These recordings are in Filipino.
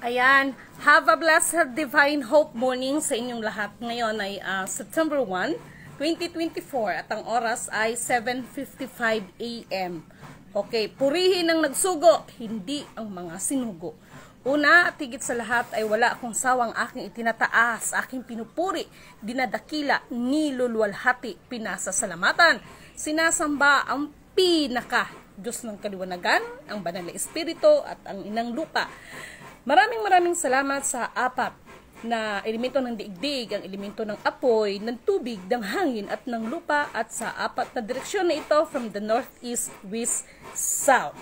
Ayan, have a blessed divine hope morning sa inyong lahat. Ngayon ay September 1, 2024 at ang oras ay 7:55 AM. Okay, purihin ang nagsugo, hindi ang mga sinugo. Una at higit sa lahat ay wala akong sawang aking itinataas, aking pinupuri, dinadakila, niluluwalhati, pinasasalamatan, sinasamba ang pinaka Diyos ng kaliwanagan, ang banal na espiritu at ang inang lupa. Maraming salamat sa apat na elemento ng digdig, ang elemento ng apoy, ng tubig, ng hangin at ng lupa at sa apat na direksyon na ito from the north, east, west, south.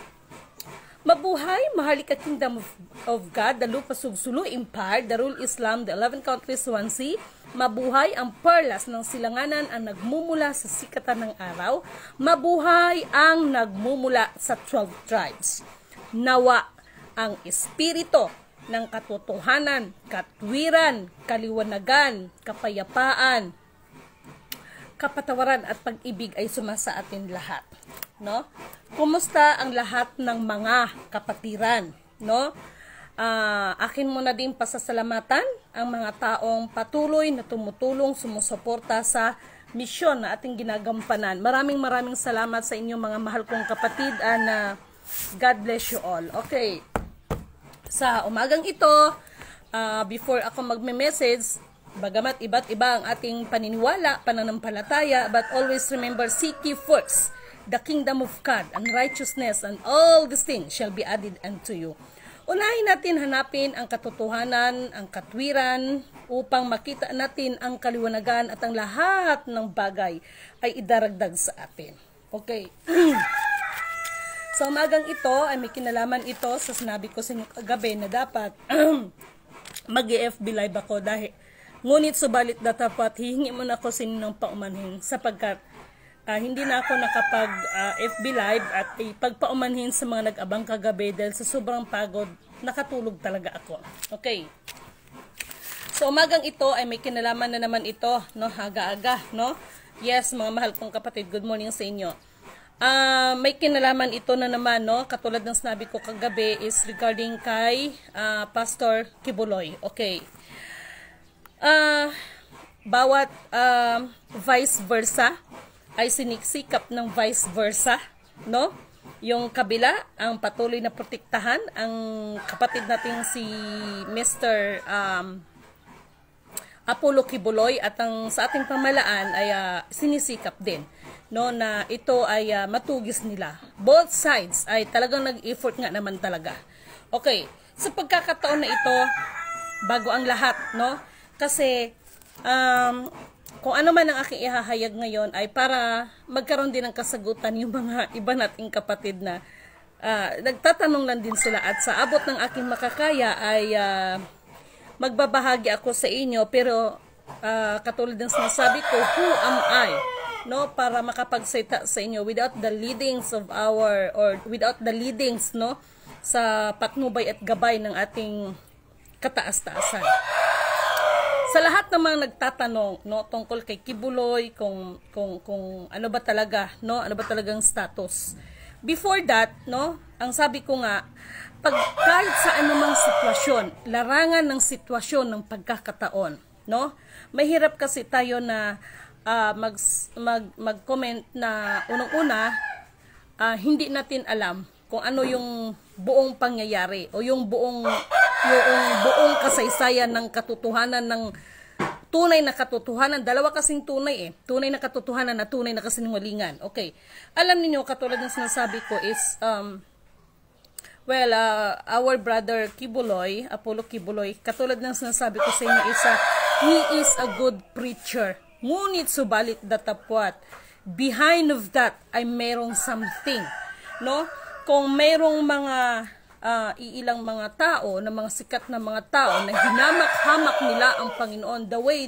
Mabuhay, mahalika Kingdom of God, the lupa sugsulu empire, the rule Islam, the 11 countries, 1 sea. Mabuhay ang perlas ng silanganan ang nagmumula sa sikatan ng araw. Mabuhay ang nagmumula sa 12 tribes. Nawa ang espiritu ng katotohanan, katwiran, kaliwanagan, kapayapaan, kapatawaran at pag-ibig ay sumasa atin lahat, no? Kumusta ang lahat ng mga kapatiran, no? Akin muna din pasasalamatan ang mga taong patuloy na tumutulong, sumusuporta sa misyon na ating ginagampanan. Maraming salamat sa inyong mga mahal kong kapatid and God bless you all. Okay. Sa umagang ito, before ako magme-message, bagamat iba't iba ang ating paniniwala, pananampalataya, but always remember, seek ye first the kingdom of God and righteousness, and all these things shall be added unto you. Unahin natin hanapin ang katotohanan, ang katwiran, upang makita natin ang kaliwanagan at ang lahat ng bagay ay idaragdag sa atin. Okay. Sa umagang ito ay may kinalaman ito sa sinabi ko sa inyo kagabi na dapat mag-FB live ako dahil ngunit subalit dapat hihingi mo na ako sa inyo ng paumanhin sapagkat hindi na ako nakapag FB live at ipagpaumanhin sa mga nag-abang kagabi dahil sa sobrang pagod nakatulog talaga ako. Okay. So umagang ito ay may kinalaman na naman ito, no, aga-aga, no? Yes, mga mahal kong kapatid, good morning sa inyo. May kinalaman ito na naman, no? Katulad ng sinabi ko kagabi is regarding kay Pastor Kibuloy. Okay. Bawat vice versa ay siniksikap ng vice versa, no? Yung kabila ang patuloy na protektahan ang kapatid nating si Mr. Apollo Kibuloy at ang sa ating pamalaan ay sinisikap din, no, na ito ay matugis nila. Both sides ay talagang nag-effort nga naman talaga. Okay, sa pagkakataon na ito, bago ang lahat, no, kasi kung ano man ang aking ihahayag ngayon ay para magkaroon din ng kasagutan yung mga iba nating kapatid na nagtatanong lang din sila at sa abot ng aking makakaya ay magbabahagi ako sa inyo, pero katulad ng sinasabi ko, who am I, no, para makapagsalita sa inyo without the leadings of without the leadings, no, sa patnubay at gabay ng ating kataas-taasan. Sa lahat ng mga nagtatanong, no, tungkol kay Kibuloy, kung ano ba talaga, no, ano ba talagang status. Before that, no, ang sabi ko nga, kahit sa anumang sitwasyon, larangan ng sitwasyon ng pagkakataon, no? Mahirap kasi tayo na mag-comment na unang-una, hindi natin alam kung ano yung buong pangyayari o yung buong kasaysayan ng katotohanan ng tunay na katotohanan. Dalawa kasing tunay tunay na katotohanan na tunay na kasinungalingan. Okay. Alam niyo katulad ng sinasabi ko is our brother Kibuloy, Apollo Kibuloy, katulad ng sinasabi ko sa inyo is he is a good preacher. Ngunit subalit datapwat, behind of that ay merong something, no? Kung merong mga iilang mga tao, na mga sikat na mga tao na hinamak-hamak nila ang Panginoon, the way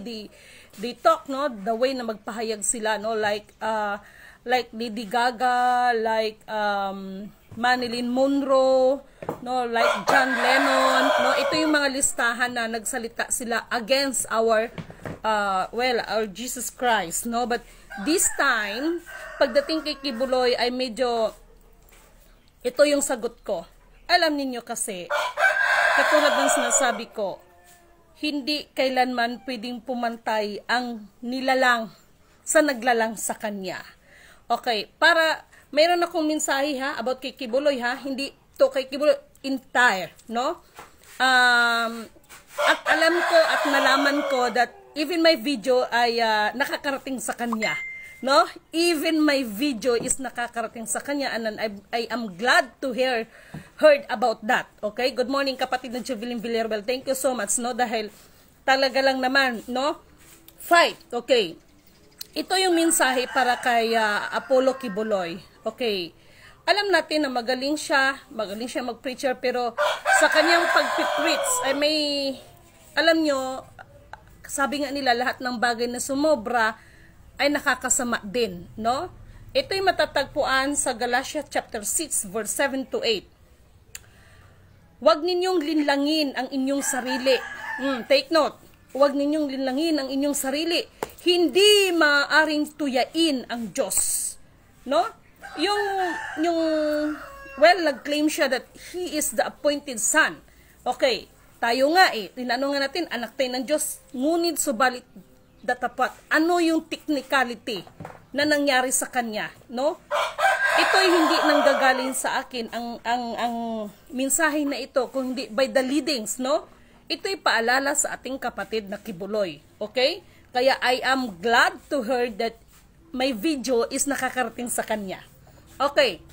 they talk, no? The way na magpahayag sila, no? Like Lady Gaga, like Marilyn Monroe, no, like John Lennon, no, ito yung mga listahan na nagsalita sila against our Jesus Christ, no, but this time, pagdating kay Kibuloy ay medyo, ito yung sagot ko. Alam niyo kasi, katulad ng sinasabi ko, hindi kailanman pwedeng pumantay ang nilalang sa naglalang sa kanya. Okay, para mayroon akong mensahe ha about kay Kibuloy ha, hindi to kay Kibuloy entire, no? At alam ko at nalaman ko that even my video ay nakakarating sa kanya, no? Even my video is nakakarating sa kanya, and I am glad to heard about that. Okay? Good morning kapatid ng Jovelyn Villarreal. Thank you so much, no? Dahil talaga lang naman, no? Fight. Okay. Ito yung mensahe para kay Apollo Kibuloy. Okay. Alam natin na magaling siya mag-preacher, pero sa kanyang pag-preach ay may, alam nyo, sabi nga nila lahat ng bagay na sumobra ay nakakasama din, no? Ito'y matatagpuan sa Galatians chapter 6 verse 7 to 8. Huwag ninyong linlangin ang inyong sarili. Take note. Huwag ninyong linlangin ang inyong sarili. Hindi maaaring tuyain ang Diyos, no? Well, nag-claim siya that He is the appointed Son. Okay, tayo nga tinanong nga natin, anak tayo ng Diyos, ngunit subalit datapat. Ano yung technicality na nangyari sa Kanya, no? Ito'y hindi nanggagaling sa akin, ang mensahe na ito, kung hindi by the leadings, no? Ito'y paalala sa ating kapatid na Kibuloy, okay? Kaya I am glad to hear that my video is nakakarating sa Kanya. Okay.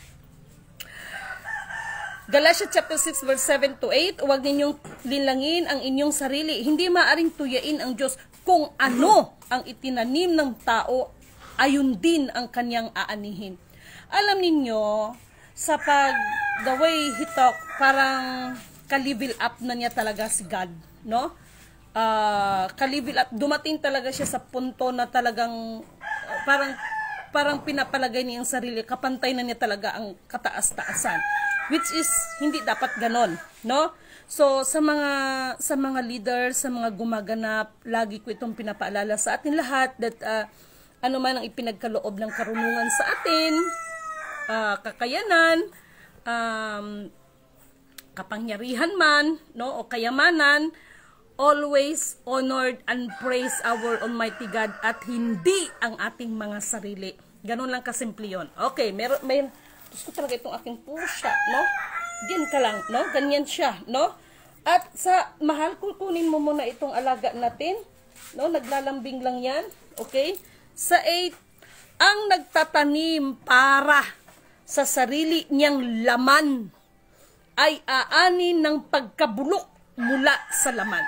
Galatians chapter 6 verse 7 to 8, huwag ninyong linlangin ang inyong sarili. Hindi maaring tuyain ang Diyos. Kung ano ang itinanim ng tao, ayun din ang kanyang aanihin. Alam ninyo, sa the way he talk, parang ka-level up na niya talaga si God, no? Ka-level up, dumating talaga siya sa punto na talagang parang pinapalagay niya ang sarili, kapantay na niya talaga ang kataas-taasan, which is hindi dapat ganon, no? So sa mga leaders, sa mga gumaganap, lagi ko itong pinapaalala sa atin lahat that ano man ang ipinagkaloob ng karunungan sa atin, kakayanan, kapangyarihan man, no, o kayamanan, always honored and praise our Almighty God at hindi ang ating mga sarili. Ganun lang kasimple yun. Okay, may gusto talaga itong aking pusha, no? Diyan ka lang, no? Ganyan siya, no? At sa mahal, kunin mo muna itong alaga natin, no? Naglalambing lang yan, okay? Sa 8, ang nagtatanim para sa sarili niyang laman ay aanin ng pagkabulok mula sa laman.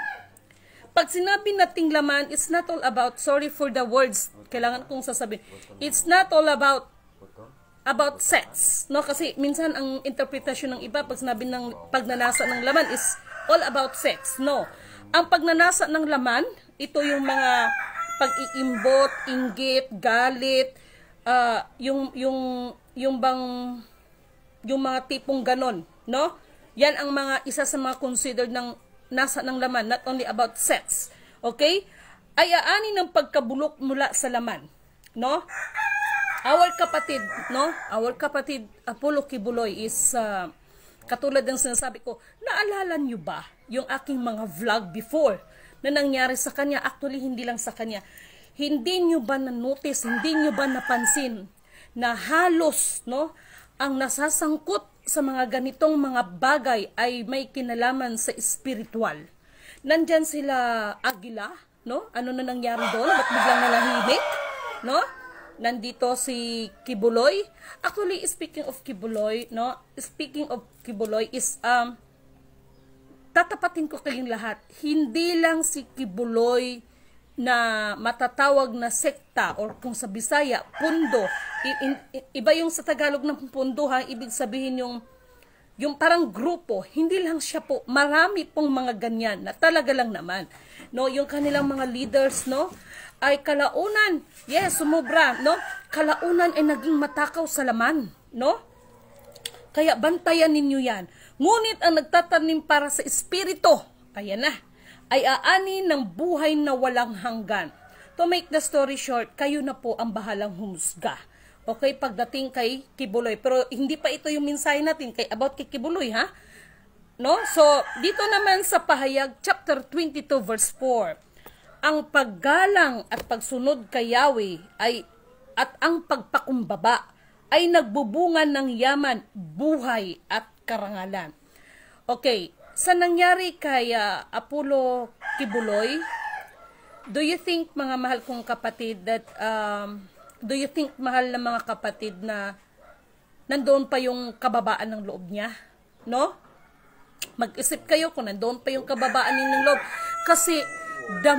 Pag sinabi nating laman, it's not all about, sorry for the words, kailangan kong sasabihin, it's not all about sex, no? Kasi minsan ang interpretasyon ng iba, pag sinabi ng pagnanasa ng laman is all about sex, no? Ang pagnanasa ng laman, ito yung mga pag-iimbot, inggit, galit, yung mga tipong ganon, no? Yan ang mga isa sa mga considered ng nasa ng laman, not only about sex, okay? Ay aani ng pagkabulok mula sa laman, no? Our kapatid Apollo Kibuloy is katulad ng sinasabi ko, naalala nyo ba yung aking mga vlog before na nangyari sa kanya? Actually, hindi lang sa kanya. Hindi nyo ba na-notice, hindi nyo ba napansin na halos, no, ang nasasangkot sa mga ganitong mga bagay ay may kinalaman sa spiritual. Nandyan sila Aguila, no? Ano na nangyari doon? Ba't biglang nalahimik? No? Nandito si Kibuloy. Actually, speaking of Kibuloy, no? Speaking of Kibuloy is, tatapatin ko kayong lahat. Hindi lang si Kibuloy na matatawag na sekta or kung sa Bisaya, pundo. Iba yung sa Tagalog ng pundo, ha? Ibig sabihin yung parang grupo. Hindi lang siya po. Marami pong mga ganyan na talaga lang naman. No? Yung kanilang mga leaders, no? Ay kalaunan. Yes, sumobra, no? Kalaunan ay naging matakaw sa laman, no? Kaya bantayan ninyo yan. Ngunit ang nagtatanim para sa espiritu, ayan na, ay aani ng buhay na walang hanggan. To make the story short, kayo na po ang bahalang humusga. Okay, pagdating kay Kibuloy. Pero hindi pa ito yung mensahe natin about kay Kibuloy, ha? No? So, dito naman sa pahayag, chapter 22, verse 4, ang paggalang at pagsunod kay Yahweh at ang pagpakumbaba ay nagbubungan ng yaman, buhay at karangalan. Okay, sa nangyari kay Apollo Kibuloy, do you think, mga mahal kong kapatid, do you think, mahal na mga kapatid, na nandoon pa yung kababaan ng loob niya? No? Mag-isip kayo kung nandoon pa yung kababaan ng loob. Kasi the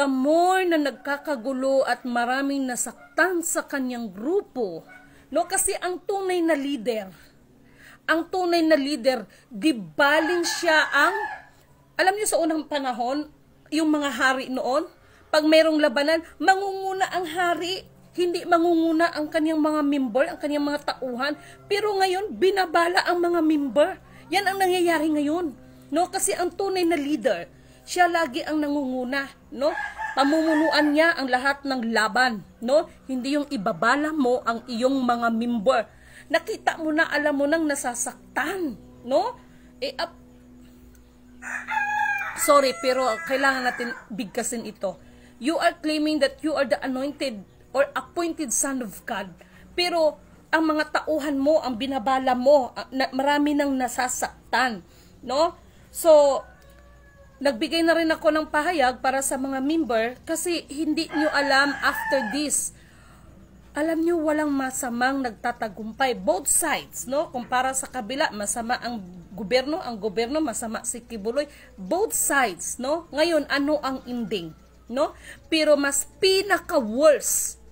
more na nagkakagulo at maraming nasaktan sa kanyang grupo, no? Kasi ang tunay na leader, di baling siya ang, alam niyo sa unang panahon, yung mga hari noon, pag mayroong labanan, mangunguna ang hari, hindi mangunguna ang kanyang mga member, ang kanyang mga tauhan. Pero ngayon, binabala ang mga member. Yan ang nangyayari ngayon, no? Kasi ang tunay na leader, siya lagi ang nangunguna, no? Pamumunuan niya ang lahat ng laban, no? Hindi yung ibabala mo ang iyong mga member. Nakita mo na, alam mo nang nasasaktan, no? Sorry, pero kailangan natin bigkasin ito. You are claiming that you are the anointed or appointed son of God. Pero ang mga tauhan mo, ang binabala mo, marami nang nasasaktan, no? So, nagbigay na rin ako ng pahayag para sa mga member kasi hindi nyo alam after this. Alam nyo, walang masamang nagtatagumpay. Both sides, no? Kumpara sa kabila, masama ang gobyerno masama si Kibuloy. Both sides, no? Ngayon, ano ang ending, no? Pero mas pinaka-worst.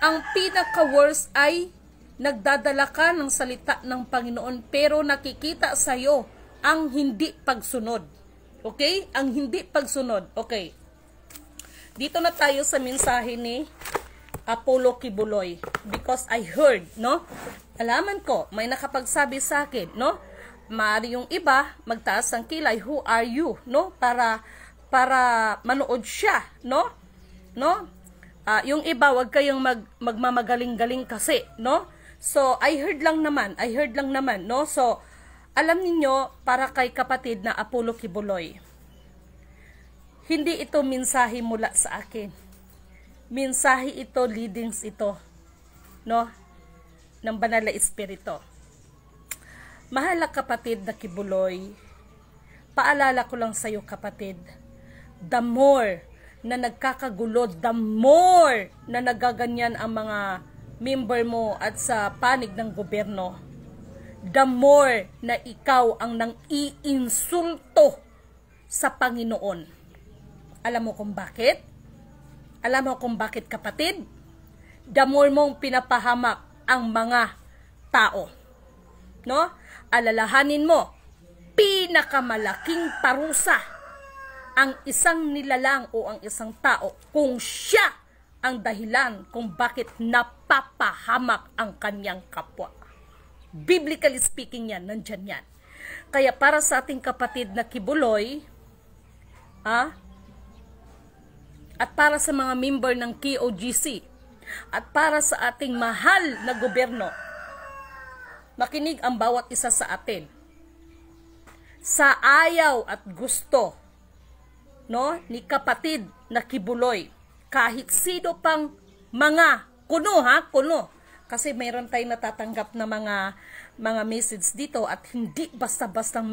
Ang pinaka-worst ay nagdadala ka ng salita ng Panginoon pero nakikita sa'yo ang hindi pagsunod. Okay? Ang hindi pagsunod. Okay. Dito na tayo sa mensahe ni Apollo Kibuloy. Because I heard, no? Alaman ko, may nakapagsabi sa akin, no? Maaari yung iba, magtaas ang kilay, who are you, no? Para manood siya, no? No? Yung iba, wag kayong magmamagaling-galing kasi, no? So, I heard lang naman, no? So, alam niyo para kay kapatid na Apollo Kibuloy, hindi ito mensahe mula sa akin. Mensahe ito, leadings ito, no? Ng banal na espiritu. Mahal na kapatid na Kibuloy, paalala ko lang sa iyo kapatid, the more na nagkakagulo, the more na nagaganyan ang mga member mo at sa panig ng gobyerno, the more na ikaw ang nang iinsulto sa Panginoon. Alam mo kung bakit? Alam mo kung bakit kapatid? The more mong pinapahamak ang mga tao. No? Alalahanin mo, pinakamalaking parusa ang isang nilalang o ang isang tao kung siya ang dahilan kung bakit napapahamak ang kanyang kapwa. Biblically speaking yan, nandyan yan. Kaya para sa ating kapatid na Kibuloy, at para sa mga member ng KOGC, at para sa ating mahal na gobyerno, makinig ang bawat isa sa atin. Sa ayaw at gusto, no, ni kapatid na Kibuloy, kahit sino pang mga kuno, kasi mayroon tayong natatanggap na mga message dito at hindi basta-bastang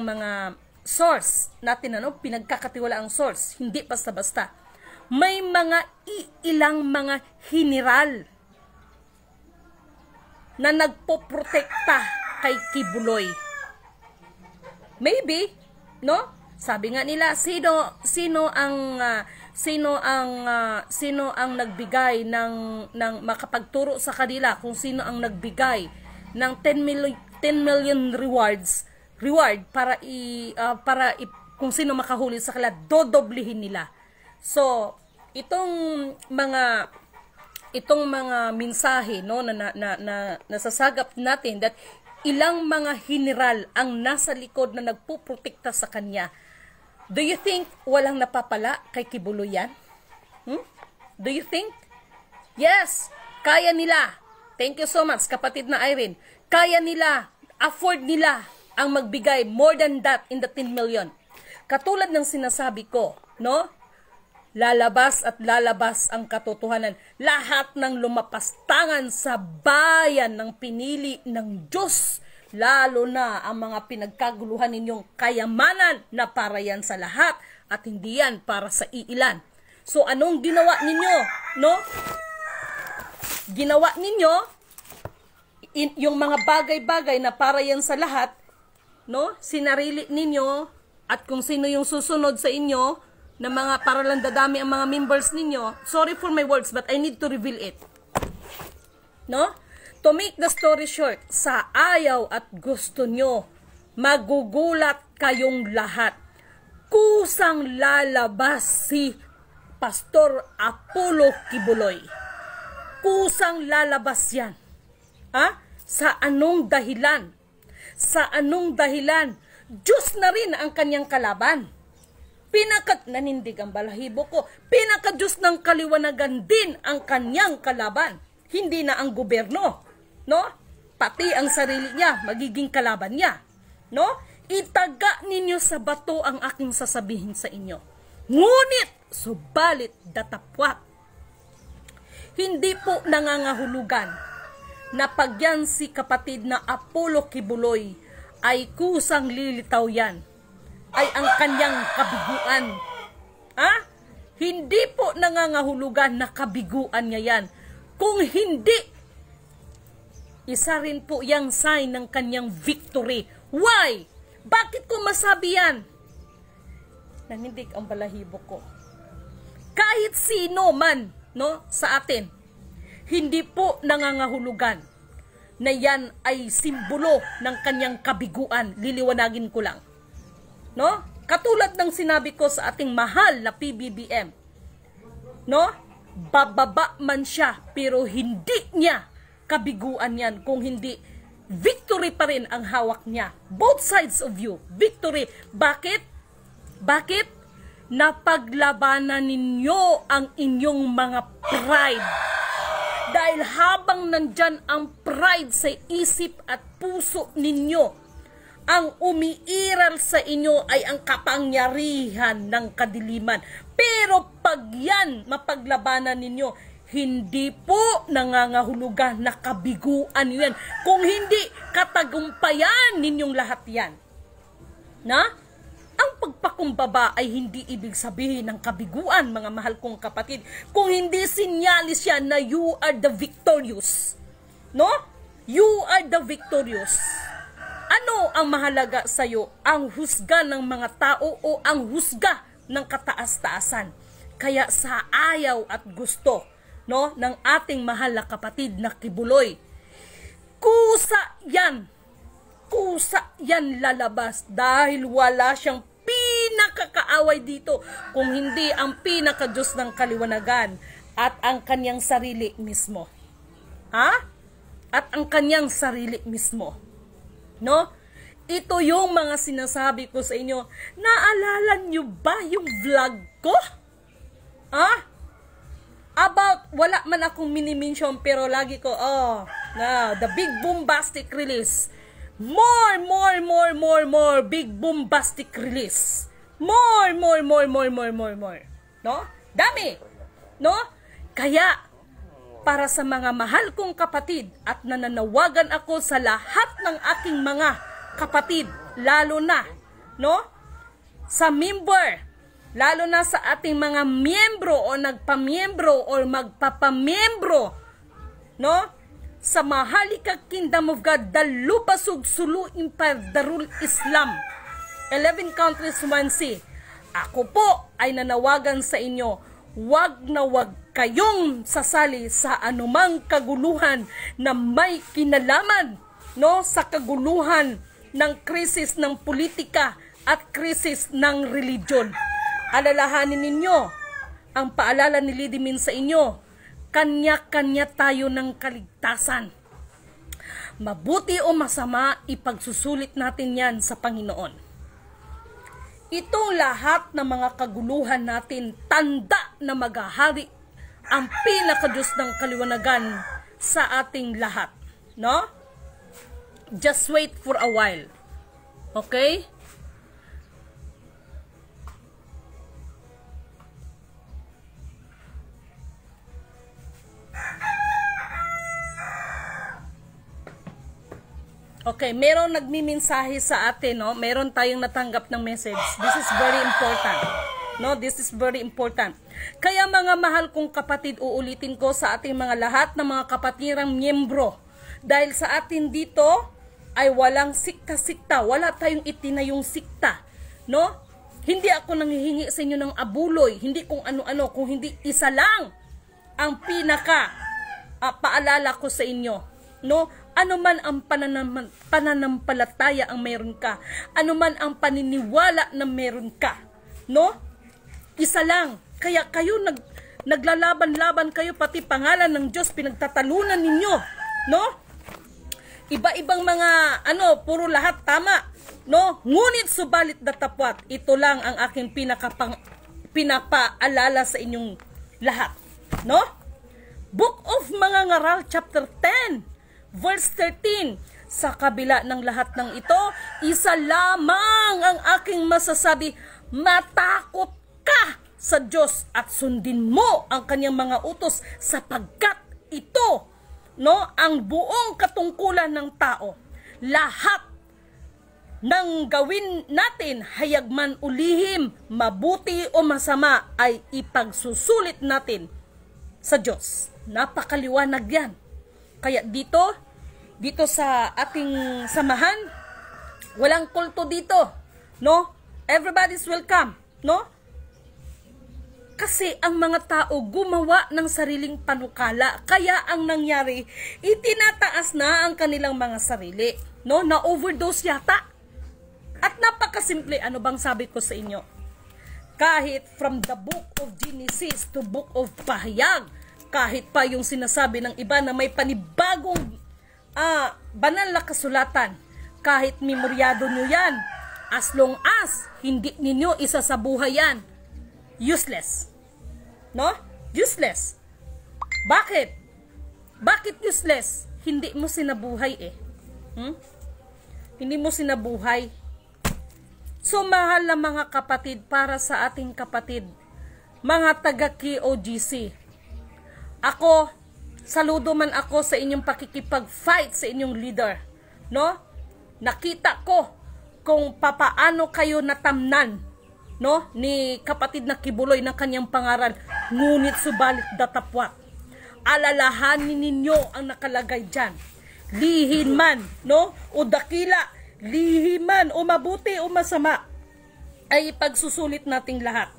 mga source natin, pinagkakatiwala ang source, hindi basta-basta. May mga ilang mga general na nagpoprotekta kay Kibuloy. Maybe, no? Sabi nga nila, sino ang nagbigay ng makapagturo sa kanila kung sino ang nagbigay ng 10 million reward para kung sino makahuli sa kanila, dodoblihin nila. So, itong mga mensahe, no, na nasasagap natin that ilang mga general ang nasa likod na nagpuprotekta sa kanya. Do you think walang napapala kay Kibuloy yan? Do you think? Yes, kaya nila. Thank you so much, kapatid na Irene. Kaya nila afford nila ang magbigay more than that in the 10 million. Katulad ng sinasabi ko, no? Lalabas at lalabas ang katotohanan. Lahat ng lumapastangan sa bayan ng pinili ng Diyos, lalo na ang mga pinagkaguluhan ninyong kayamanan na para yan sa lahat at hindi yan para sa iilan. So anong ginawa ninyo, no? Ginawa ninyo yung mga bagay-bagay na para yan sa lahat, no? Sinarili ninyo at kung sino yung susunod sa inyo na mga para lang dadami ang mga members ninyo. Sorry for my words but I need to reveal it. No? To make the story short, sa ayaw at gusto nyo, magugulat kayong lahat. Kusang lalabas si Pastor Apollo Kibuloy. Kusang lalabas yan. Ha? Sa anong dahilan? Sa anong dahilan? Diyos na rin ang kanyang kalaban. Nanindig ang balahibo ko. Pinaka-Diyos ng kaliwanagan din ang kanyang kalaban. Hindi na ang gobyerno. No? Pati ang sarili niya, magiging kalaban niya. No? Itaga ninyo sa bato ang aking sasabihin sa inyo. Ngunit, subalit datapwat. Hindi po nangangahulugan na pagyan si kapatid na Apollo Kibuloy ay kusang lilitaw yan. Ay ang kanyang kabiguan. Ha? Hindi po nangangahulugan na kabiguan niya yan. Kung hindi, isa rin po yung sign ng kanyang victory. Why? Bakit ko masabi yan? Nanindig ang balahibo ko. Kahit sino man, no, sa atin, hindi po nangangahulugan na yan ay simbolo ng kanyang kabiguan. Liliwanagin ko lang. No? Katulad ng sinabi ko sa ating mahal na PBBM. No? Bababa man siya pero hindi niya kabiguan yan kung hindi victory pa rin ang hawak niya. Both sides of you. Victory. Bakit? Bakit? Napaglabanan ninyo ang inyong mga pride. Dahil habang nandyan ang pride sa isip at puso ninyo, ang umiiral sa inyo ay ang kapangyarihan ng kadiliman. Pero pag yan mapaglabanan ninyo, hindi po nangangahulugan na kabiguan yan. Kung hindi, katagumpayan ninyong lahat yan. Na? Ang pagpakumbaba ay hindi ibig sabihin ng kabiguan, mga mahal kong kapatid. Kung hindi sinyalis yan na you are the victorious. No? You are the victorious. Ano ang mahalaga sa iyo? Ang husga ng mga tao o ang husga ng kataas-taasan? Kaya sa ayaw at gusto, no, ng ating mahal na kapatid na Kibuloy, kusa yan lalabas dahil wala siyang pinakakaaway dito kung hindi ang pinaka-Diyos ng kaliwanagan at ang kanyang sarili mismo. Ha? At ang kanyang sarili mismo. No? Ito yung mga sinasabi ko sa inyo. Naalala nyo ba yung vlog ko? Ha? About, wala man akong mini-mention pero lagi ko, the big bombastic release. More, big bombastic release. More. No? Dami. No? Kaya, para sa mga mahal kong kapatid at nananawagan ako sa lahat ng aking mga kapatid, lalo na, no? Sa member, lalo na sa ating mga miyembro o nagpamiyembro o magpapamiyembro, no? Sa Mahalika Kingdom of God, Dalupasug Sulu Empire Darul Islam, 11 countries, 1 sea. Ako po ay nanawagan sa inyo, wag na wag kayong sasali sa anumang kaguluhan na may kinalaman, no, sa kaguluhan ng krisis ng politika at krisis ng religion. Alalahanin ninyo ang paalala ni Lady Min sa inyo, kanya-kanya tayo ng kaligtasan. Mabuti o masama, ipagsusulit natin yan sa Panginoon. Itong lahat ng mga kaguluhan natin, tanda na maghahari ang pinaka-Diyos ng kaliwanagan sa ating lahat. No? Just wait for a while. Okay? Okay, meron nagmimensahe sa atin, no? Meron tayong natanggap ng message. This is very important. No, this is very important. Kaya mga mahal kong kapatid, uulitin ko sa ating mga lahat ng mga kapatirang miyembro. Dahil sa atin dito ay walang sikta-sikta, wala tayong itinayong sikta, no? Hindi ako nanghihingi sa inyo ng abuloy, hindi kung ano-ano, kung hindi isa lang ang pinaka paalala ko sa inyo, no? Ano man ang pananampalataya ang meron ka, ano man ang paniniwala na meron ka, no? Isa lang. Kaya kayo naglalaban-laban kayo, pati pangalan ng Diyos pinagtatalunan ninyo, no? Iba-ibang mga puro lahat tama, no? Ngunit subalit datapwat, ito lang ang aking pinapaalala sa inyong lahat, no? Book of Mga Ngaral chapter 10 verse 13, sa kabila ng lahat ng ito, isa lamang ang aking masasabi, matakot ka sa Diyos at sundin mo ang kanyang mga utos, sapagkat ito, no, ang buong katungkulan ng tao. Lahat ng gawin natin, hayag man o lihim, mabuti o masama, ay ipagsusulit natin sa Diyos. Napakaliwanag yan. Kaya dito sa ating samahan, walang kulto dito, no? Everybody's welcome, no? Kasi ang mga tao gumawa ng sariling panukala, kaya ang nangyari, itinataas na ang kanilang mga sarili, no? Na-overdose yata. At napakasimple, ano bang sabi ko sa inyo? Kahit from the book of Genesis to book of Pahayag, kahit pa yung sinasabi ng iba na may panibagong banal na kasulatan, kahit memoryado nyo yan, as long as hindi ninyo isa sa buhay yan, useless. No? Useless. Bakit? Bakit useless? Hindi mo sinabuhay eh. Hindi mo sinabuhay. So mahal na mga kapatid, para sa ating kapatid, mga taga-KOGC, ako, saludo man ako sa inyong pakikipag-fight sa inyong leader, no? Nakita ko kung papaano kayo natamnan, no, ni kapatid na Kibuloy ng kanyang pangaral, ngunit subalit datapwat. Alalahanin ninyo ang nakalagay diyan. Lihin man, no, o dakila, lihin man o mabuti o masama, ay pagsusulit nating lahat.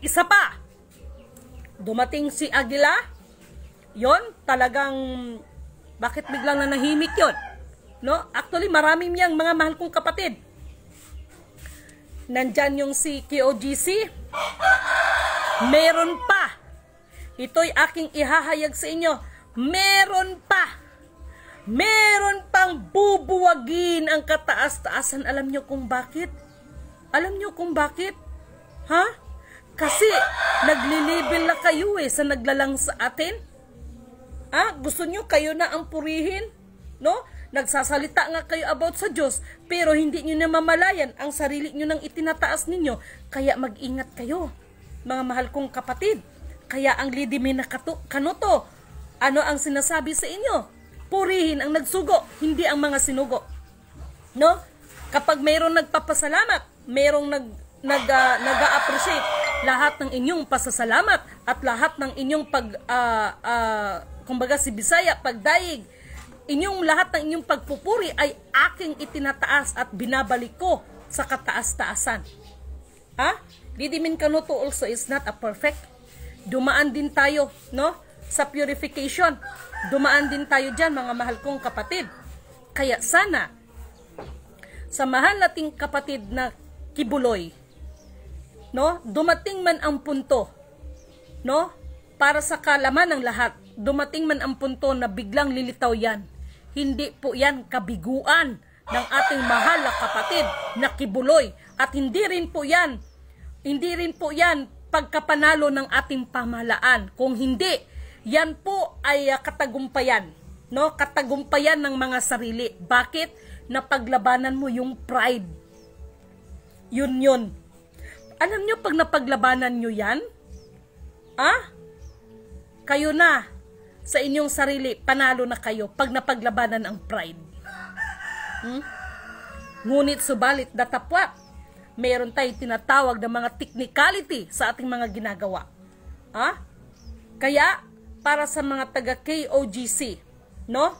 Isa pa, dumating si Aguila, yon talagang, bakit biglang nanahimik yon? No? Actually, marami niyang mga mahal kong kapatid. Nandyan yung si KOGC, meron pa. Ito'y aking ihahayag sa inyo, meron pang bubuwagin ang kataas-taasan. Alam nyo kung bakit? Alam nyo kung bakit? Kasi naglilibel na kayo sa naglalang sa atin. Gusto nyo kayo na ang purihin, no? Nagsasalita nga kayo about sa Diyos, pero hindi nyo namamalayan ang sarili nyo nang itinataas ninyo. Kaya mag-ingat kayo, mga mahal kong kapatid. Kaya ang lidimi na kanuto, ano ang sinasabi sa inyo? Purihin ang nagsugo, hindi ang mga sinugo. No? Kapag mayroong nagpapasalamat, mayroong nag-appreciate, lahat ng inyong pasasalamat at lahat ng inyong kumbaga si Bisaya, pagdaig, lahat ng inyong pagpupuri ay aking itinataas at binabalik ko sa kataas-taasan. Didimin kanuto also is not a perfect. Dumaan din tayo, no, sa purification. Dumaan din tayo dyan, mga mahal kong kapatid. Kaya sana, sa mahal nating kapatid na Kibuloy, no, dumating man ang punto, no, para sa kalaman ng lahat, dumating man ang punto na biglang lilitaw yan. Hindi po yan kabiguan ng ating mahal na kapatid na Kibuloy, at hindi rin po yan pagkapanalo ng ating pamahalaan. Kung hindi, yan po ay katagumpayan no, katagumpayan ng mga sarili. Bakit? Napaglabanan mo yung pride. Yun. Alam nyo, pag napaglabanan nyo yan, kayo na, sa inyong sarili, panalo na kayo pag napaglabanan ang pride. Ngunit subalit datapwat, meron tayong tinatawag na mga technicality sa ating mga ginagawa. Kaya, para sa mga taga KOGC, no?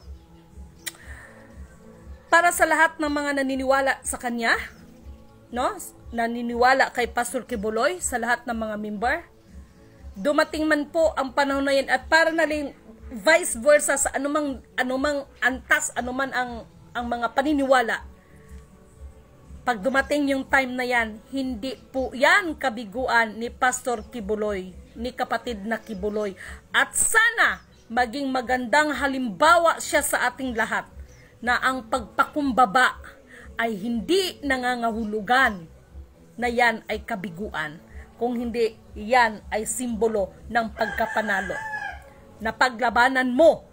Para sa lahat ng mga naniniwala sa kanya, no? Naniniwala kay Pastor Kibuloy, sa lahat ng mga member, dumating man po ang panahon na yan at para na rin vice versa sa anumang antas, anuman ang mga paniniwala. Pag dumating yung time na yan, hindi po yan kabiguan ni Pastor Kibuloy, ni kapatid na Kibuloy. At sana maging magandang halimbawa siya sa ating lahat na ang pagpakumbaba ay hindi nangangahulugan na yan ay kabiguan. Kung hindi, yan ay simbolo ng pagkapanalo. Napaglabanan mo,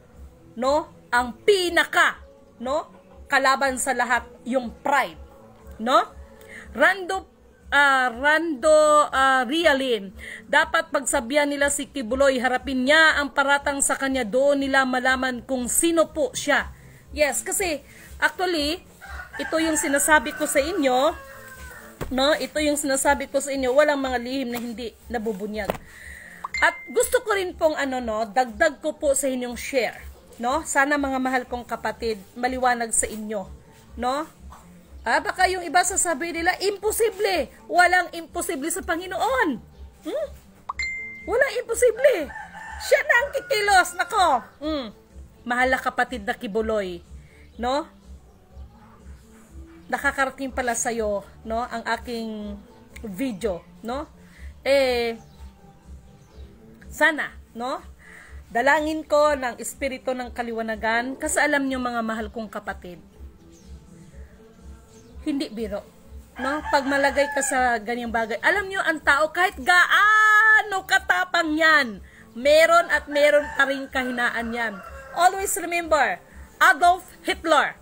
no, ang pinaka, no, kalaban sa lahat, yung pride, no? Rando Realin, dapat pagsabihan nila si Kibuloy, harapin niya ang paratang sa kanya, doon nila malaman kung sino po siya. Yes, kasi actually, ito yung sinasabi ko sa inyo, no? Ito yung sinasabi ko sa inyo, walang mga lihim na hindi nabubunyag. At gusto ko rin pong dagdag ko po sa inyong share, no? Sana mga mahal kong kapatid, maliwanag sa inyo, no? Baka yung iba sasabihin nila, imposible. Walang imposible sa Panginoon. Walang imposible. Siya na ang kikilos, nako. Mahal na kapatid na Kibuloy, no? Nakakarating pala sa'yo, no, ang aking video, no? Sana, no, dalangin ko ng espiritu ng kaliwanagan, kasi alam niyo mga mahal kong kapatid, hindi biro, no? Pag malagay ka sa ganyang bagay, alam niyo ang tao kahit gaano katapang yan, meron at meron pa rin kahinaan yan. Always remember, Adolf Hitler.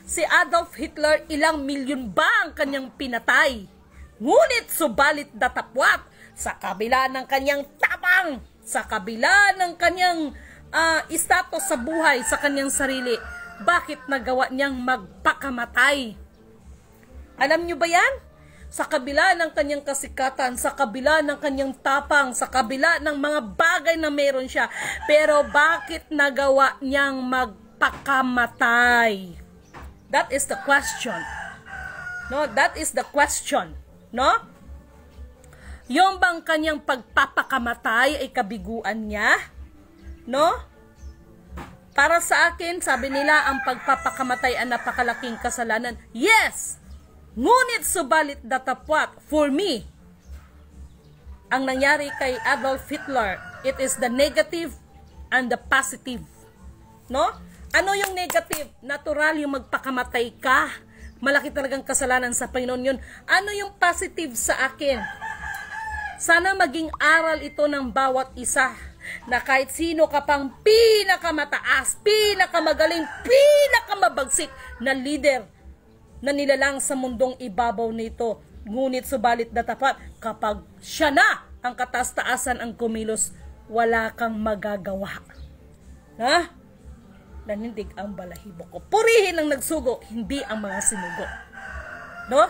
Si Adolf Hitler, ilang milyon ba ang kanyang pinatay? Ngunit subalit datapwat, sa kabila ng kanyang tapang, sa kabila ng kanyang status sa buhay, sa kanyang sarili, bakit nagawa niyang magpakamatay? Alam niyo ba yan? Sa kabila ng kanyang kasikatan, sa kabila ng kanyang tapang, sa kabila ng mga bagay na meron siya, pero bakit nagawa niyang magpakamatay? That is the question. No, that is the question, no? Yung bang kanyang pagpapakamatay ay kabiguan niya? No? Para sa akin, sabi nila, ang pagpapakamatay ay napakalaking kasalanan. Yes! Ngunit subalit datapwat, for me, ang nangyari kay Adolf Hitler, it is the negative and the positive. No? Ano yung negative? Natural yung magpakamatay ka. Malaki talagang kasalanan sa Panginoon yun. Ano yung positive sa akin? Sana maging aral ito ng bawat isa, na kahit sino ka pang pinakamataas, pinakamagaling, pinakamabagsik na leader na nilalang sa mundong ibabaw nito, ngunit subalit datapat, kapag siya na ang kataas-taasan ang kumilos, wala kang magagawa. Ha? Nanindig ang balahibo ko. Purihin ang nagsugo, hindi ang mga sinugo. No?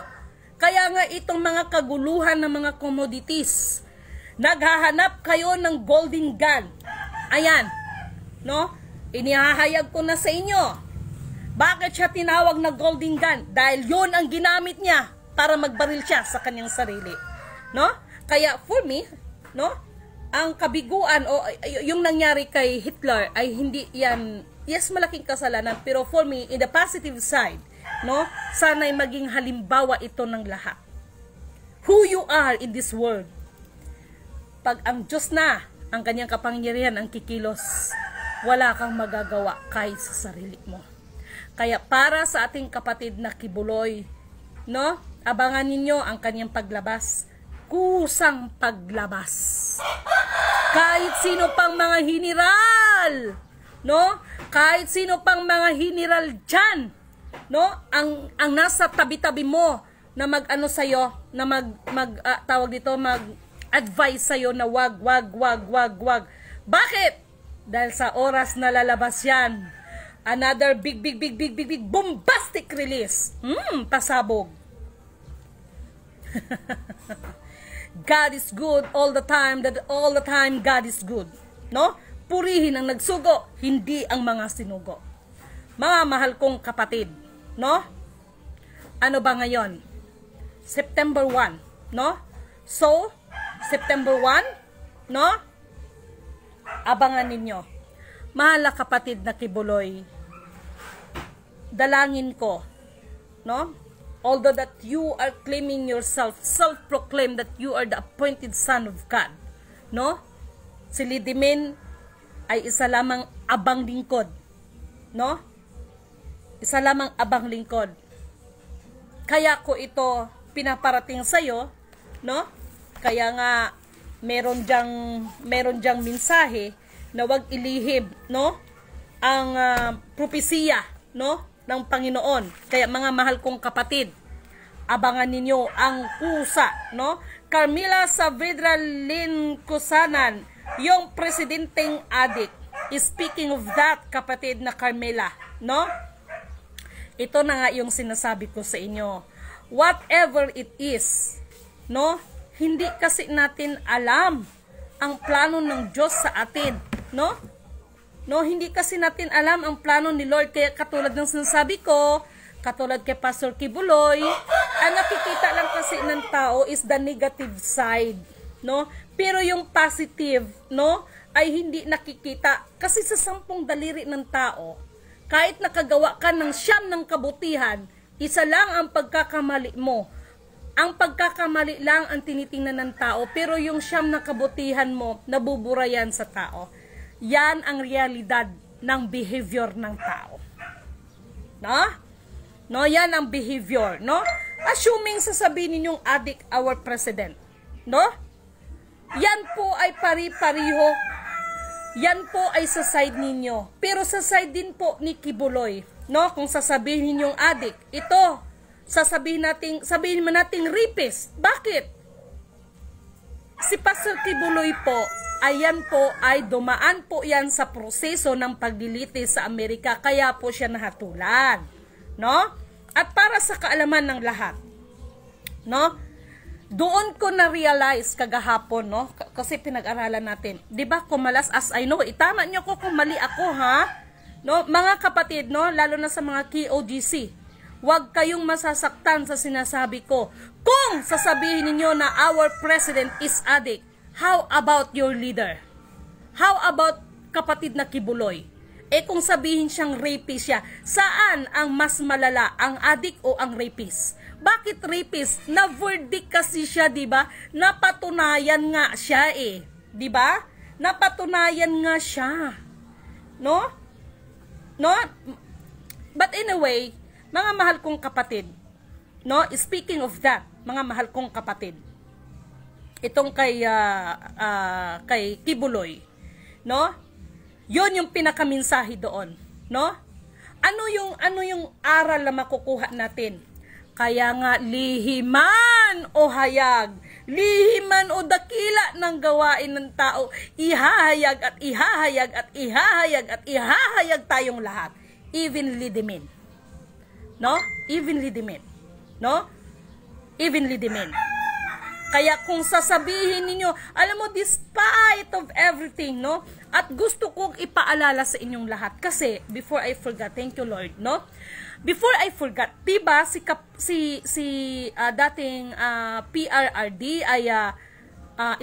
Kaya nga itong mga kaguluhan ng mga commodities, naghahanap kayo ng golden gun. Ayan, no? Inihahayag ko na sa inyo. Bakit siya tinawag na golden gun? Dahil yun ang ginamit niya para magbaril siya sa kanyang sarili. No? Kaya for me, no? Ang kabiguan o yung nangyari kay Hitler ay hindi yan, yes, malaking kasalanan, pero for me, in the positive side, no? Sana'y maging halimbawa ito ng lahat. Who you are in this world. Pag ang Diyos na ang kanyang kapangyarihan ang kikilos, wala kang magagawa kahit sa sarili mo. Kaya para sa ating kapatid na Kibuloy, no? Abangan ninyo ang kanyang paglabas. Kusang paglabas. Kahit sino pang mga hiniral, no? kahit sino pang mga general dyan, no? Ang nasa tabi-tabi mo na mag-ano sa'yo, na tawag dito, mag-advise sa'yo na wag. Bakit? Dahil sa oras na lalabas yan, another big bombastic release. Pasabog. God is good all the time, God is good. No? Purihin ang nagsugo, hindi ang mga sinugo. Mga mahal kong kapatid, no? Ano ba ngayon? September 1, no? So, September 1, no? Abangan ninyo. Mahal na kapatid na Kibuloy, dalangin ko, no? Although that you are claiming yourself, self-proclaim that you are the appointed son of God, no? Si Lidimin ay isa lamang abang lingkod, no? Isa lamang abang lingkod. Kaya ko ito pinaparating sa'yo, no? Kaya nga meron diyang mensahe na wag ilihim, no? Ang propesiya, no? Ng Panginoon. Kaya mga mahal kong kapatid, abangan ninyo ang kusa, no? Carmela Saavedra Lincosanan, yung presidenteng adik. Speaking of that, kapatid na Carmela, no? Ito na nga yung sinasabi ko sa inyo. Whatever it is, no? Hindi kasi natin alam ang plano ng Diyos sa atin, no? No, hindi kasi natin alam ang plano ni Lord. Kaya katulad ng sinasabi ko, katulad kay Pastor Kibuloy, ang nakikita lang kasi ng tao is the negative side, no? Pero yung positive, no, ay hindi nakikita. Kasi sa 10 daliri ng tao, kahit nakagawa ka ng 9 ng kabutihan, isa lang ang pagkakamali mo. Ang pagkakamali lang ang tinitingnan ng tao, pero yung 9 na kabutihan mo, nabubura yan sa tao. Yan ang realidad ng behavior ng tao. No? No, yan ang behavior, no? Assuming sasabihin ninyong adik our president, no? Yan po ay pari-pariho. Yan po ay sa side ninyo. Pero sa side din po ni Kibuloy, no? Kung sasabihin ninyong adik, ito, sabihin mo nating rapist. Bakit? Si Pastor Kibuloy po, ayan po ay dumaan po yan sa proseso ng paglilitis sa Amerika, kaya po siya nahatulan, no? At para sa kaalaman ng lahat, no? Doon ko na-realize kagahapon, no? Kasi pinag-aralan natin. 'Di ba, kumalas as I know, itama niyo ko kung mali ako, ha? No, mga kapatid, no, lalo na sa mga KOGC, huwag kayong masasaktan sa sinasabi ko. Kung sasabihin niyo na our president is addict, how about your leader? How about kapatid na Kibuloy? Kung sabihin siyang rapist siya, saan ang mas malala, ang addict o ang rapist? Bakit rapist? Na-verdict kasi siya, di ba? Napatunayan nga siya di ba? Napatunayan nga siya. No? No? But anyway, mga mahal kong kapatid, no? Speaking of that, mga mahal kong kapatid, itong kay Kibuloy, no? 'Yon yung pinakaminsahe doon, no? Ano yung aral na makukuha natin? Kaya nga lihiman o hayag, lihiman o dakila ng gawain ng tao, ihahayag at ihahayag at ihahayag at ihahayag tayong lahat, evenly demean. No? Evenly demean. No? Evenly demean. Kaya kung sasabihin ninyo, alam mo, despite of everything, no? At gusto kong ipaalala sa inyong lahat. Kasi, before I forgot, thank you Lord, no? Before I forgot, diba, dating PRRD ay,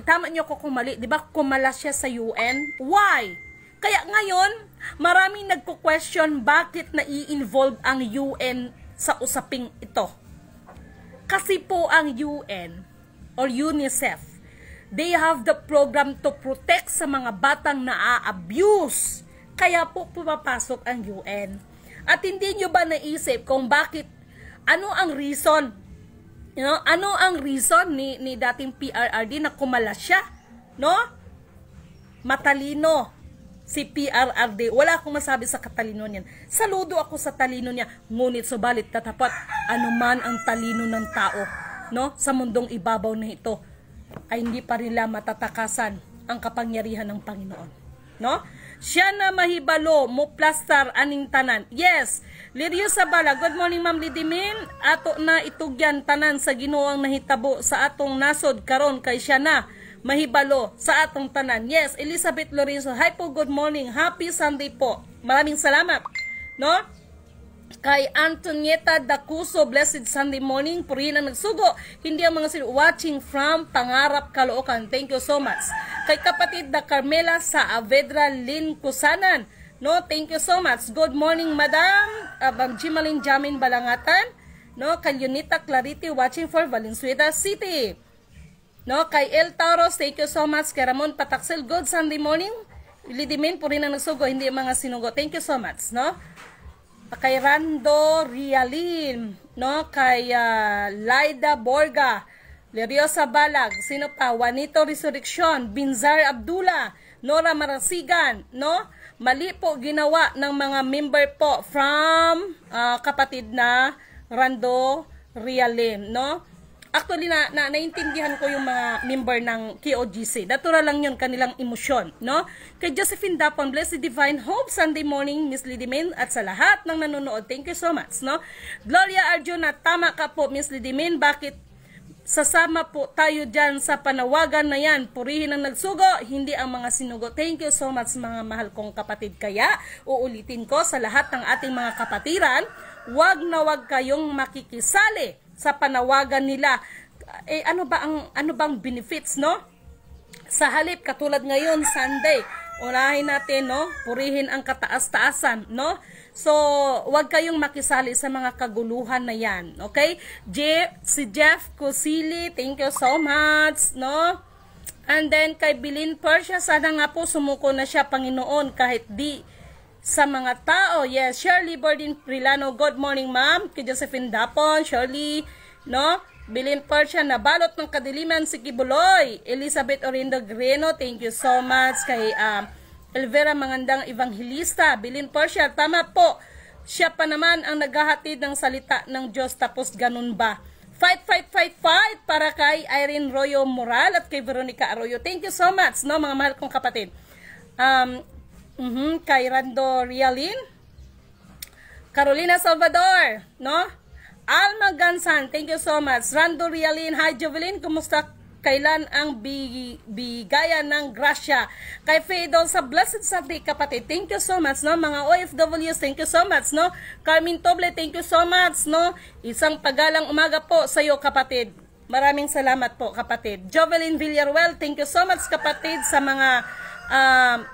itama niyo ko kung mali, diba, kumalas siya sa UN? Why? Kaya ngayon, maraming nagko-question bakit nai-involve ang UN sa usaping ito. Kasi po ang UN, or UNICEF, they have the program to protect sa mga batang naa-abuse. Kaya po pumapasok ang UN. At hindi nyo ba naisip kung bakit, ano ang reason, ano ang reason ni dating PRRD na kumalas siya? No? Matalino. si PRRD. Wala akong masabi sa katalino niyan. Saludo ako sa talino niya. Ngunit subalit tatapat, anuman ang talino ng tao, no, sa mundong ibabaw na ito, ay hindi pa nila matatakasan ang kapangyarihan ng Panginoon. No? Siya na mahibalo mo plastar aning tanan. Yes, Lirio Sabala, good morning Ma'am Lidimin. Ato na itugyan tanan sa Ginoo ang nahitabo sa atong nasod karon kay siya na mahibalo sa atong tanan. Yes, Elizabeth Lorenzo, hi po, good morning. Happy Sunday po. Maraming salamat. No? Kay Antonieta Dacuso, blessed Sunday morning. Purihin ang nagsugo. Hindi ang mga watching from Pangarap, Caloocan. Thank you so much. Kay kapatid na Carmela sa Avedra, Lin Kusanan. No, thank you so much. Good morning, Madam. Jimalin Jamin Balangatan. No, kay Unita Clarity watching for Valenzuela City. No, kay El Tauros, thank you so much. Kay Ramon Pataksel, good Sunday morning. Ilidimin, purihin ang nagsugo. Hindi ang mga sinugo. Thank you so much. No? Kay Rando Rialin, no, kay Laida Borga, Leriosa Balag, sino pa, Juanito Resurrection, Binzar Abdullah, Nora Marasigan, no, mali po ginawa ng mga member po from kapatid na Rando Rialin, no. Actually, naintindihan ko yung mga member ng KOGC. Natural lang yun, kanilang emosyon, no? Kay Josephine Dapon, Blessed Divine Hope, Sunday morning, Miss Lidimin, at sa lahat ng nanonood, thank you so much, no? Gloria Arjuna, tama ka po, Miss Lidimin, bakit sasama po tayo dyan sa panawagan na yan? Purihin ang nagsugo, hindi ang mga sinugo. Thank you so much, mga mahal kong kapatid. Kaya, uulitin ko sa lahat ng ating mga kapatiran, wag na wag kayong makikisali sa panawagan nila. Ano bang benefits, no? Sa halip, katulad ngayon, Sunday, unahin natin, no? Purihin ang kataas-taasan, no? So, wag kayong makisali sa mga kaguluhan na yan, okay? Si Jeff Kusili, thank you so much, no? And then, kay Bilin Persia, sana nga po sumuko na siya, Panginoon, kahit di sa mga tao. Yes, Shirley Bordin Prilano, good morning ma'am. Kay Josephine Dapon, Shirley, no? Bilin Persia, nabalot ng kadiliman si Kibuloy. Elizabeth Orindo Greno, thank you so much. Kay Elvera Mangandang Evangelista, Bilin Persia, tama po. Siya pa naman ang naghahatid ng salita ng Diyos, tapos ganun ba? Fight, fight, fight, fight para kay Irene Royo Moral at kay Veronica Arroyo. Thank you so much, no, mga mahal kong kapatid. Kay Rando Rialin, Carolina Salvador, no? Alma Gansan, thank you so much. Rando Rialin, hi Jovelyn, kumusta? Kailan ang bigayan ng grasya? Kay Fedon sa Blessed Sunday, kapatid, thank you so much, no? Mga OFWs, thank you so much, no? Carmen Toble, thank you so much, no? Isang pagalang umaga po sa iyo, kapatid. Maraming salamat po, kapatid. Jovelyn Villaruel, thank you so much, kapatid, sa mga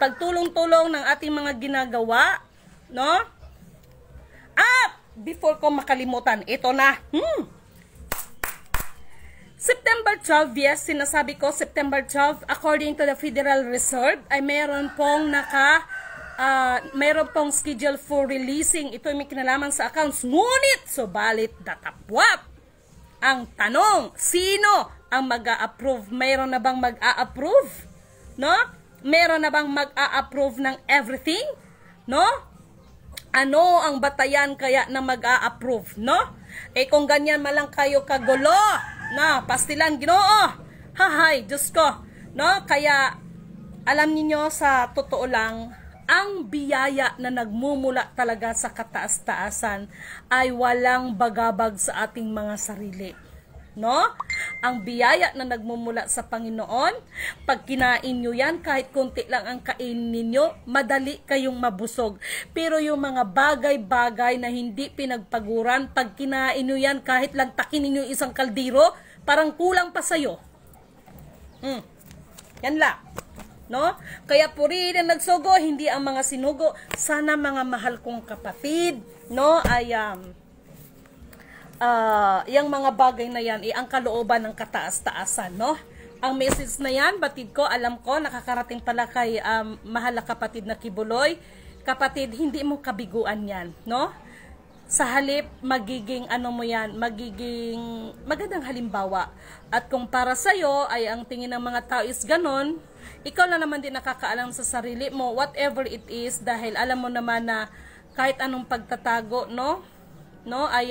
pagtulong-tulong ng ating mga ginagawa, no? Before ko makalimutan, ito na. September 12, yes, sinasabi ko, September 12, according to the Federal Reserve, ay meron pong schedule for releasing. Ito ay may kinalaman sa accounts. Ngunit, subalit datapwap. Ang tanong, sino ang mag-a-approve? Meron na bang mag-a-approve? No? Meron na bang mag-a-approve ng everything? No? Ano ang batayan kaya na mag-a-approve? No? Kung ganyan malang kayo kagulo, na pastilan Ginoo. Hahay, Diyos ko. No? Kaya, alam niyo sa totoo lang, ang biyaya na nagmumula talaga sa kataas-taasan ay walang bagabag sa ating mga sarili. No? Ang biyaya na nagmumula sa Panginoon, pag kinain nyo yan, kahit konti lang ang kainin ninyo, madali kayong mabusog. Pero yung mga bagay-bagay na hindi pinagpaguran, pag kinain nyo yan, kahit lang takin ninyo isang kaldero, parang kulang pa sa'yo. Yan lang. No? Kaya purihin ang nagsugo, hindi ang mga sinugo. Sana mga mahal kong kapatid, no, ay yung mga bagay na yan, ang kalooban ng kataas-taasan, no? Ang message na yan, batid ko, alam ko, nakakarating pala kay mahal na kapatid na Kibuloy. Kapatid, hindi mo kabiguan yan, no? Sa halip, magiging ano mo yan, magiging magandang halimbawa. At kung para sa'yo ay ang tingin ng mga tao is ganon, ikaw na naman din nakakaalam sa sarili mo, whatever it is, dahil alam mo naman na kahit anong pagtatago, no, ay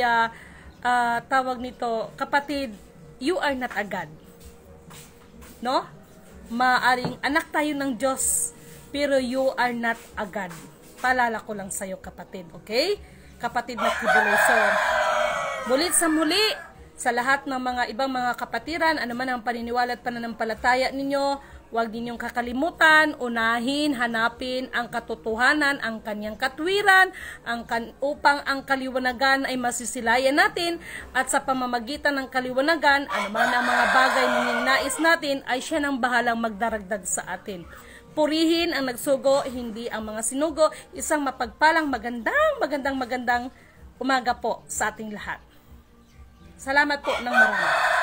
tawag nito, kapatid, you are not a God. No? Maaring anak tayo ng Diyos, pero you are not a God. Paalala ko lang sa'yo, kapatid, okay? Kapatid na kibuloso. Mulit sa muli, sa lahat ng mga ibang mga kapatiran, ano man ang paniniwala at pananampalataya ninyo, huwag ninyong kakalimutan, unahin, hanapin ang katotohanan, ang kanyang katwiran, upang ang kaliwanagan ay masisilayan natin, at sa pamamagitan ng kaliwanagan, ano man ang mga bagay na nais natin, ay siya nang bahalang magdaragdag sa atin. Purihin ang nagsugo, hindi ang mga sinugo. Isang mapagpalang magandang umaga po sa ating lahat. Salamat po ng marami.